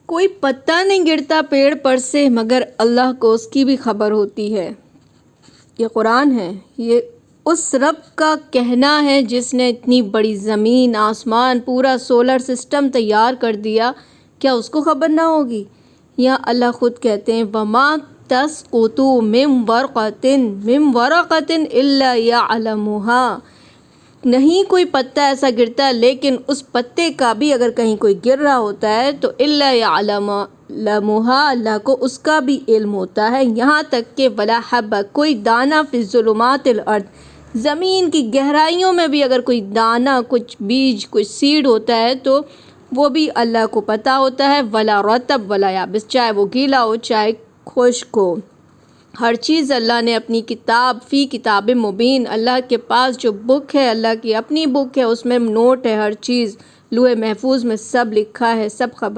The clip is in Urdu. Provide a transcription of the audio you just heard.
کوئی پتا نہیں گرتا پیڑ پر سے مگر اللہ کو اس کی بھی خبر ہوتی ہے۔ یہ قرآن ہے، یہ اس رب کا کہنا ہے جس نے اتنی بڑی زمین، آسمان، پورا سولر سسٹم تیار کر دیا، کیا اس کو خبر نہ ہوگی؟ یا اللہ خود کہتے ہیں وَمَا تَسْقُطُ مِن وَرَقَةٍ إِلَّا يَعْلَمُهَا، نہیں کوئی پتا ایسا گرتا لیکن اس پتے کا بھی اگر کہیں کوئی گر رہا ہوتا ہے تو إِلَّا يَعْلَمُهَا، اللہ کو اس کا بھی علم ہوتا ہے۔ یہاں تک کہ وَلَا حَبَّةٍ، کوئی دانہ فی الظُّلُمَاتِ الْأَرْضِ، زمین کی گہرائیوں میں بھی اگر کوئی دانہ، کچھ بیج، کچھ سیڈ ہوتا ہے تو وہ بھی اللہ کو پتہ ہوتا ہے۔ وَلَا رَطْبٍ وَلَا يَابِسٍ، چاہے وہ گیلا ہو چاہے خشک ہو، ہر چیز اللہ نے اپنی کتاب فی کتاب مبین، اللہ کے پاس جو بک ہے، اللہ کی اپنی بک ہے، اس میں نوٹ ہے، ہر چیز لوح محفوظ میں سب لکھا ہے، سب خبر